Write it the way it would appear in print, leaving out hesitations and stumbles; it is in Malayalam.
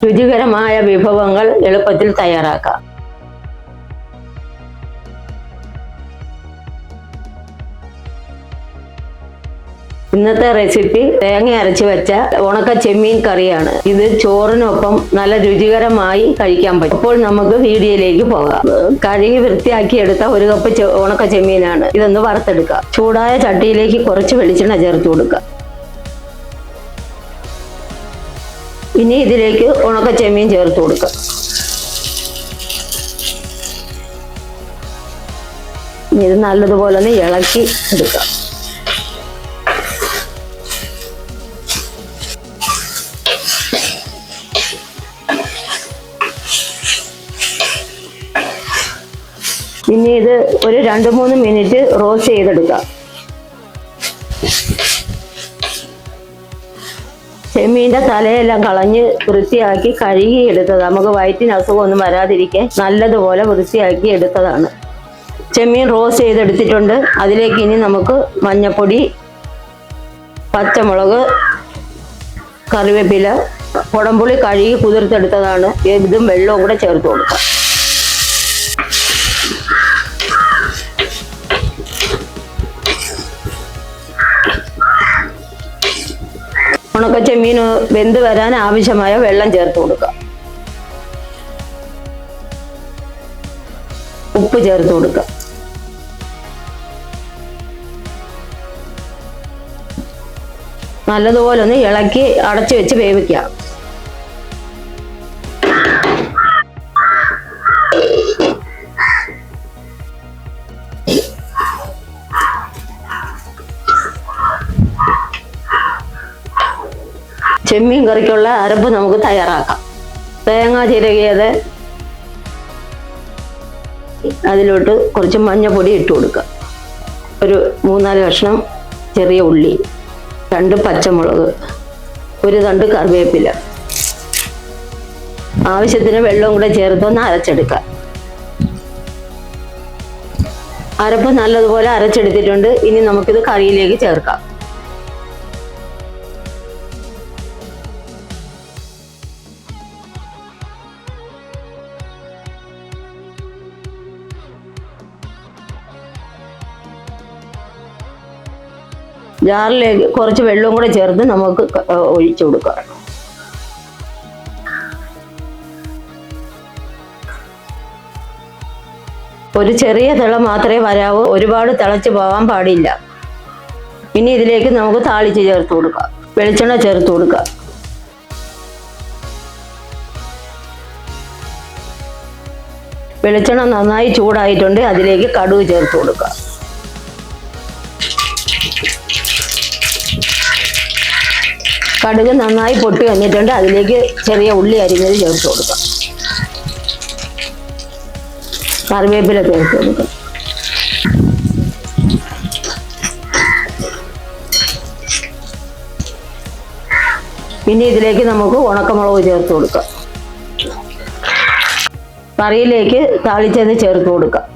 രുചികരമായ വിഭവങ്ങൾ എളുപ്പത്തിൽ തയ്യാറാക്കാം. ഇന്നത്തെ റെസിപ്പി തേങ്ങ അരച്ച് വെച്ച ഉണക്ക ചെമ്മീൻ കറിയാണ്. ഇത് ചോറിനൊപ്പം നല്ല രുചികരമായി കഴിക്കാൻ പറ്റും. അപ്പോൾ നമുക്ക് വീഡിയോയിലേക്ക് പോകാം. കഴുകി വൃത്തിയാക്കി എടുത്ത 1 കപ്പ് ഉണക്ക ചെമ്മീനാണ്. ഇതൊന്ന് വറുത്തെടുക്കാം. ചൂടായ ചട്ടിയിലേക്ക് കുറച്ച് വെളിച്ചെണ്ണ ചേർത്ത് കൊടുക്കുക. ഇനി ഇതിലേക്ക് ഉണക്ക ചെമ്മീൻ ചേർത്ത് കൊടുക്കുക. ഇത് നല്ലതുപോലെ ഒന്ന് ഇളക്കി എടുക്കാം. ഇനി ഇത് ഒരു 2-3 മിനിറ്റ് റോസ്റ്റ് ചെയ്തെടുക്കാം. ചെമ്മീൻ്റെ തലയെല്ലാം കളഞ്ഞ് വൃത്തിയാക്കി കഴുകി എടുത്തത്. നമുക്ക് വയറ്റിന് അസുഖമൊന്നും വരാതിരിക്കാൻ നല്ലതുപോലെ വൃത്തിയാക്കി എടുത്തതാണ്. ചെമ്മീൻ റോസ്റ്റ് ചെയ്തെടുത്തിട്ടുണ്ട്. അതിലേക്ക് ഇനി നമുക്ക് മഞ്ഞൾപ്പൊടി, പച്ചമുളക്, കറിവേപ്പില, കുടംപുളി കഴുകി കുതിർത്തെടുത്തതാണ്. ഇതും വെള്ളവും കൂടെ ചേർത്ത് കൊടുക്കാം. ഉണക്ക ചെമ്മീൻ വെന്ത് വരാൻ ആവശ്യമായ വെള്ളം ചേർത്ത് കൊടുക്കുക. ഉപ്പ് ചേർത്ത് കൊടുക്കുക. നല്ലതുപോലെ ഒന്ന് ഇളക്കി അടച്ചു വെച്ച് വേവിക്കുക. ചെമ്മീൻ കറിക്കുള്ള അരപ്പ് നമുക്ക് തയ്യാറാക്കാം. തേങ്ങ ചിരകിയത് അതിലോട്ട് കുറച്ച് മഞ്ഞൾപ്പൊടി ഇട്ട് കൊടുക്കുക. ഒരു 3-4 കഷ്ണം ചെറിയ ഉള്ളി, 2 പച്ചമുളക്, 1 തണ്ട് കറിവേപ്പില, ആവശ്യത്തിന് വെള്ളവും കൂടെ ചേർത്തൊന്ന് അരച്ചെടുക്കുക. അരപ്പ് നല്ലതുപോലെ അരച്ചെടുത്തിട്ടുണ്ട്. ഇനി നമുക്കിത് കറിയിലേക്ക് ചേർക്കാം. ജാറിലേക്ക് കുറച്ച് വെള്ളവും കൂടെ ചേർത്ത് നമുക്ക് ഒഴിച്ചു കൊടുക്കാം. ഒരു ചെറിയ തിള മാത്രമേ വരാവൂ, ഒരുപാട് തിളച്ച് പോകാൻ പാടില്ല. ഇനി ഇതിലേക്ക് നമുക്ക് താളിച്ച് ചേർത്ത് കൊടുക്കാം. വെളിച്ചെണ്ണ ചേർത്ത് കൊടുക്കാം. വെളിച്ചെണ്ണ നന്നായി ചൂടായിട്ടുണ്ട്. അതിലേക്ക് കടുക് ചേർത്ത് കൊടുക്കാം. കടുക് നന്നായി പൊട്ടി വന്നിട്ടുണ്ട്. അതിലേക്ക് ചെറിയ ഉള്ളി അരിഞ്ഞത് ചേർത്ത് കൊടുക്കാം. കറിവേപ്പില ചേർത്ത് കൊടുക്കാം. പിന്നെ ഇതിലേക്ക് നമുക്ക് ഉണക്കമുളക് ചേർത്ത് കൊടുക്കാം. കറിയിലേക്ക് താളിച്ചത് ചേർത്ത് കൊടുക്കാം.